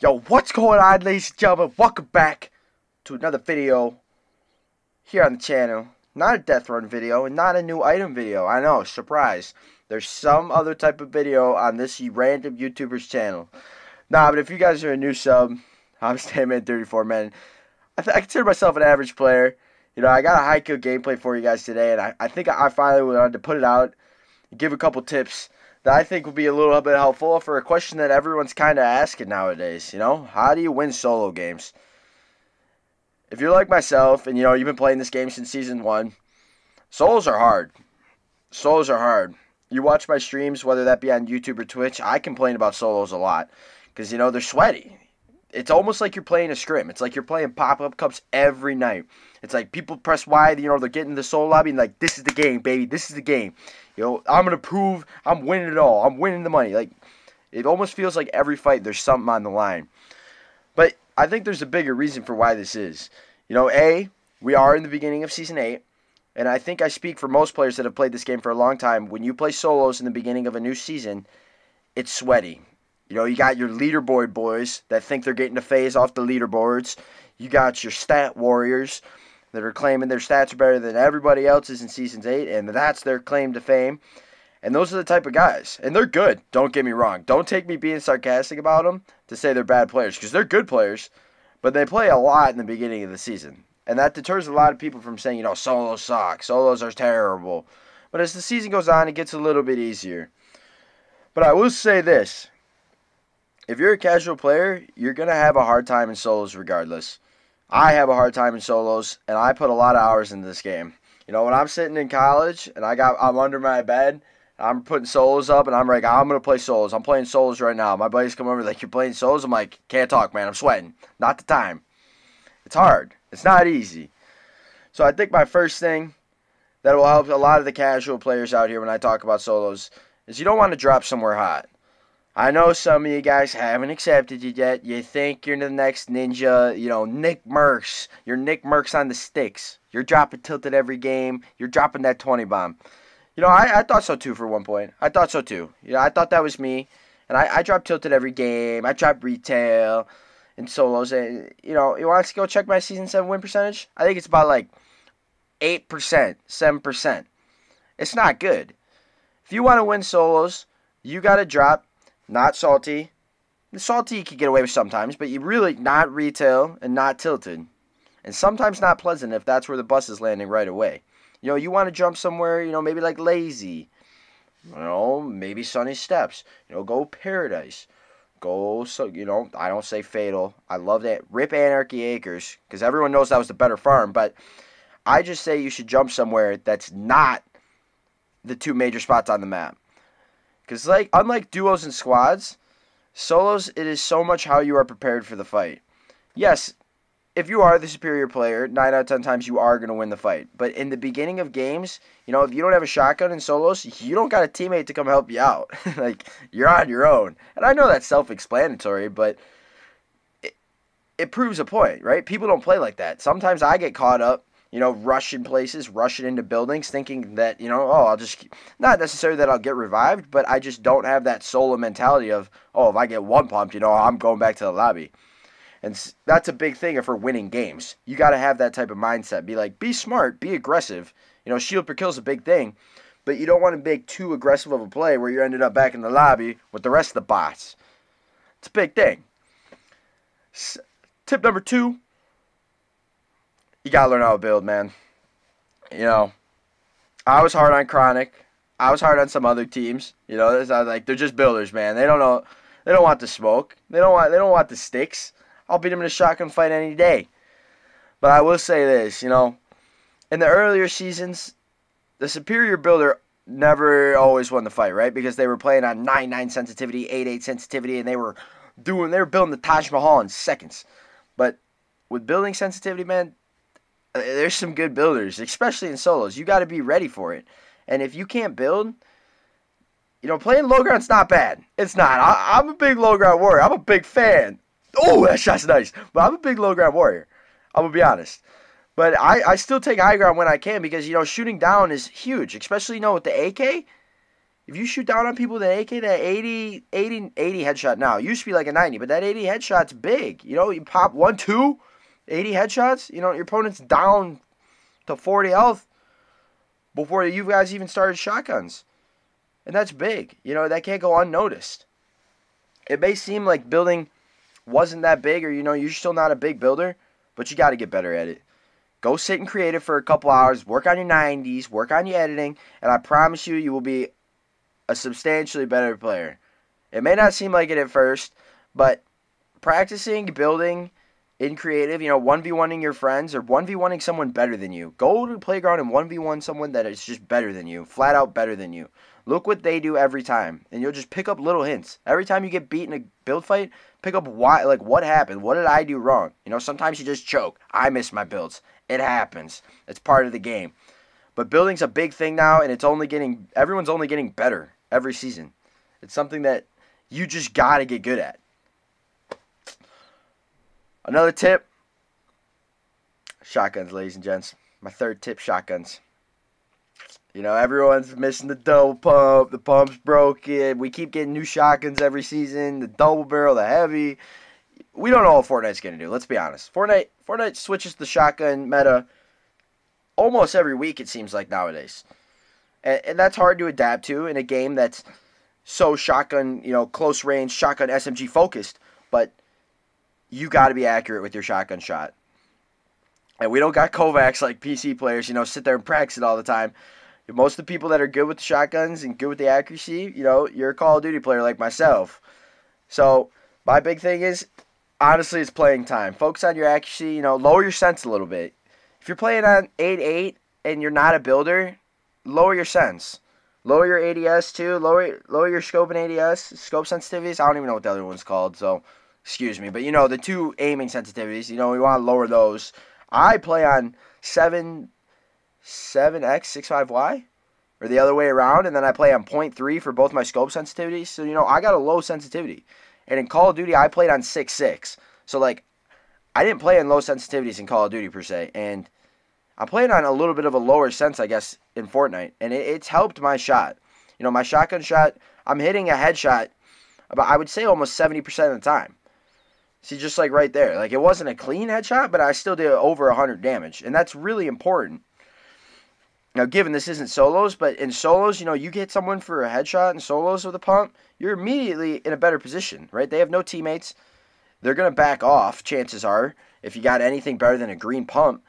Yo, what's going on, ladies and gentlemen? Welcome back to another video here on the channel. Not a death run video and not a new item video. I know, surprise. There's some other type of video on this random YouTuber's channel. Nah, but if you guys are a new sub, I'm Stanman34, man. I consider myself an average player. You know, I got a high kill gameplay for you guys today, and I think I finally wanted to put it out and give a couple tips that I think will be a little bit helpful for a question that everyone's kind of asking nowadays. You know, how do you win solo games? If you're like myself and, you know, you've been playing this game since Season 1, solos are hard. Solos are hard. You watch my streams, whether that be on YouTube or Twitch, I complain about solos a lot because, you know, they're sweaty. It's almost like you're playing a scrim. It's like you're playing pop-up cups every night. It's like people press Y, you know, they're getting the solo lobby and like, this is the game, baby. This is the game. You know, I'm going to prove I'm winning it all. I'm winning the money. Like, it almost feels like every fight there's something on the line. But I think there's a bigger reason for why this is. You know, A, we are in the beginning of Season 8. And I think I speak for most players that have played this game for a long time. When you play solos in the beginning of a new season, it's sweaty. You know, you got your leaderboard boys that think they're getting a phase off the leaderboards. You got your stat warriors that are claiming their stats are better than everybody else's in Seasons 8, and that's their claim to fame. And those are the type of guys. And they're good, don't get me wrong. Don't take me being sarcastic about them to say they're bad players, because they're good players, but they play a lot in the beginning of the season. And that deters a lot of people from saying, you know, solos suck, solos are terrible. But as the season goes on, it gets a little bit easier. But I will say this. If you're a casual player, you're going to have a hard time in solos regardless. I have a hard time in solos, and I put a lot of hours into this game. You know, when I'm sitting in college, and I'm under my bed, I'm putting solos up, and I'm like, I'm going to play solos. I'm playing solos right now. My buddies come over, like, you're playing solos? I'm like, can't talk, man. I'm sweating. Not the time. It's hard. It's not easy. So I think my first thing that will help a lot of the casual players out here when I talk about solos is you don't want to drop somewhere hot. I know some of you guys haven't accepted it yet. You think you're the next ninja, you know, Nick Mercs. You're Nick Mercs on the sticks. You're dropping tilted every game. You're dropping that 20 bomb. You know, I thought so too for one point. I thought so too. You know, I thought that was me. And I dropped tilted every game. I dropped retail and solos. And, you know, you want to go check my Season 7 win percentage? I think it's about like 8%, 7%. It's not good. If you want to win solos, you got to drop not salty. The salty you can get away with sometimes, but you really not retail and not tilted. And sometimes not pleasant if that's where the bus is landing right away. You know, you want to jump somewhere, you know, maybe like lazy. You know, maybe sunny steps. You know, go paradise. Go, so you know, I don't say fatal. I love that. Rip Anarchy Acres, because everyone knows that was the better farm, but I just say you should jump somewhere that's not the two major spots on the map. Because, like, unlike duos and squads, solos, it is so much how you are prepared for the fight. Yes, if you are the superior player, 9 out of 10 times you are going to win the fight. But in the beginning of games, you know, if you don't have a shotgun in solos, you don't got a teammate to come help you out. Like, you're on your own. And I know that's self-explanatory, but it proves a point, right? People don't play like that. Sometimes I get caught up, you know, rushing places, rushing into buildings, thinking that, you know, oh, I'll just, not necessarily that I'll get revived, but I just don't have that solo mentality of, oh, if I get one pumped, you know, I'm going back to the lobby. And that's a big thing for winning games. You got to have that type of mindset. Be like, be smart, be aggressive. You know, shield per kill is a big thing, but you don't want to make too aggressive of a play where you ended up back in the lobby with the rest of the bots. It's a big thing. Tip number 2. You gotta learn how to build, man. You know, I was hard on Chronic. I was hard on some other teams. You know, like they're just builders, man. They don't know. They don't want the smoke. They don't want the sticks. I'll beat them in a shotgun fight any day. But I will say this, you know, in the earlier seasons, the superior builder never always won the fight, right? Because they were playing on 9-9 sensitivity, 8-8 sensitivity, and they were building the Taj Mahal in seconds. But with building sensitivity, man, there's some good builders, especially in solos. You got to be ready for it. And if you can't build, you know, playing low ground's not bad. It's not. I'm a big low ground warrior. I'm a big fan. Oh, that shot's nice. But I'm a big low ground warrior. I'm going to be honest. But I still take high ground when I can because, you know, shooting down is huge. Especially, you know, with the AK, If you shoot down on people with an AK, that 80 headshot now. It used to be like a 90, but that 80 headshot's big. You know, you pop 1, 2, 80 headshots. You know, your opponent's down to 40 health before you guys even started shotguns. And that's big. You know, that can't go unnoticed. It may seem like building wasn't that big, or, you know, you're still not a big builder, but you got to get better at it. Go sit and create it for a couple hours, work on your 90s, work on your editing, and I promise you, you will be a substantially better player. It may not seem like it at first, but practicing, building in creative, you know, 1v1ing your friends or 1v1ing someone better than you. Go to the playground and 1v1 someone that is just better than you, flat out better than you. Look what they do every time, and you'll just pick up little hints. Every time you get beat in a build fight, pick up why, like, what happened? What did I do wrong? You know, sometimes you just choke. I miss my builds. It happens. It's part of the game. But building's a big thing now, and everyone's only getting better every season. It's something that you just gotta get good at. Another tip, shotguns, ladies and gents. My third tip, shotguns. You know, everyone's missing the double pump. The pump's broken. We keep getting new shotguns every season. The double barrel, the heavy. We don't know what Fortnite's going to do. Let's be honest. Fortnite switches the shotgun meta almost every week, it seems like, nowadays. And that's hard to adapt to in a game that's so shotgun, you know, close range, shotgun SMG focused. But you got to be accurate with your shotgun shot. And we don't got Kovacs like PC players, you know, sit there and practice it all the time. Most of the people that are good with the shotguns and good with the accuracy, you know, you're a Call of Duty player like myself. So my big thing is, honestly, it's playing time. Focus on your accuracy, you know, lower your sense a little bit. If you're playing on 8.8 and you're not a builder, lower your sense. Lower your ADS too. Lower your scope and ADS. Scope sensitivities. I don't even know what the other one's called, so excuse me. But, you know, the two aiming sensitivities, you know, we want to lower those. I play on 7X, 65Y, or the other way around, and then I play on 0.3 for both my scope sensitivities. So, you know, I got a low sensitivity. And in Call of Duty, I played on 6.6. So, like, I didn't play in low sensitivities in Call of Duty, per se. And I'm playing on a little bit of a lower sense, I guess, in Fortnite. And it's helped my shot. You know, my shotgun shot, I'm hitting a headshot about, I would say, almost 70% of the time. See, just like right there. Like, it wasn't a clean headshot, but I still did over 100 damage. And that's really important. Now, given this isn't solos, but in solos, you know, you get someone for a headshot in solos with a pump, you're immediately in a better position, right? They have no teammates. They're going to back off, chances are. If you got anything better than a green pump,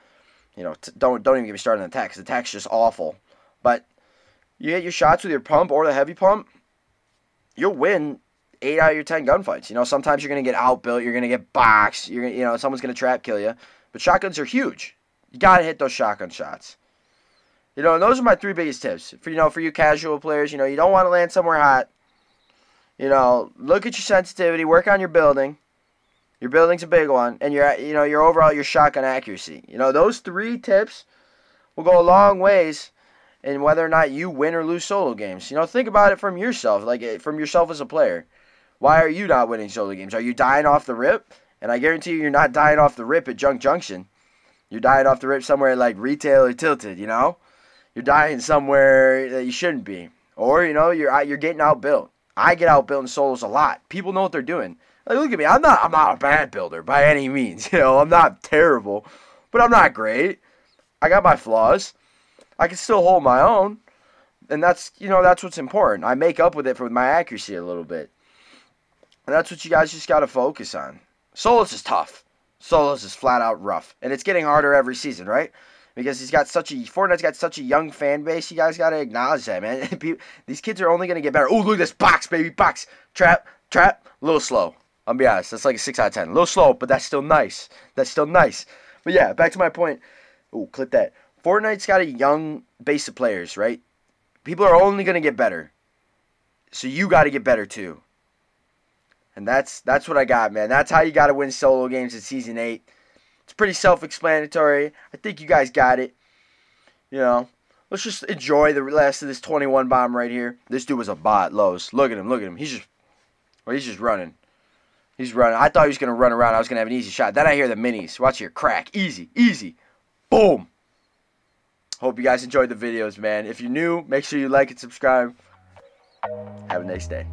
you know, don't even get me started on the attack, because the attack's just awful. But you get your shots with your pump or the heavy pump, you'll win 8 out of your 10 gunfights. You know, sometimes you're going to get outbuilt, you're going to get boxed, you know, someone's going to trap kill you. But shotguns are huge. You got to hit those shotgun shots. You know, and those are my 3 biggest tips. For you casual players, you know, you don't want to land somewhere hot. You know, look at your sensitivity, work on your building. Your building's a big one, and your overall shotgun accuracy. You know, those 3 tips will go a long ways in whether or not you win or lose solo games. You know, think about it from yourself, like from yourself as a player. Why are you not winning solo games? Are you dying off the rip? And I guarantee you're not dying off the rip at Junk Junction. You're dying off the rip somewhere like Retail or Tilted, you know? You're dying somewhere that you shouldn't be. Or, you know, you're getting outbuilt. I get outbuilt in solos a lot. People know what they're doing. Like, look at me. I'm not a bad builder by any means. You know, I'm not terrible, but I'm not great. I got my flaws. I can still hold my own. And that's what's important. I make up with it with my accuracy a little bit. And that's what you guys just got to focus on. Solos is tough. Solos is flat out rough. And it's getting harder every season, right? Because Fortnite's got such a young fan base. You guys got to acknowledge that, man. These kids are only going to get better. Oh, look at this box, baby. Box. Trap. A little slow. I'll be honest. That's like a 6 out of 10. A little slow, but that's still nice. But yeah, back to my point. Oh, clip that. Fortnite's got a young base of players, right? People are only going to get better. So you got to get better too. And that's what I got, man. That's how you got to win solo games in Season 8. It's pretty self-explanatory. I think you guys got it. You know, let's just enjoy the rest of this 21 bomb right here. This dude was a bot, Lowe's. Look at him. He's just running. He's running. I thought he was going to run around. I was going to have an easy shot. Then I hear the minis. Watch here. Crack. Easy. Boom. Hope you guys enjoyed the videos, man. If you're new, make sure you like and subscribe. Have a nice day.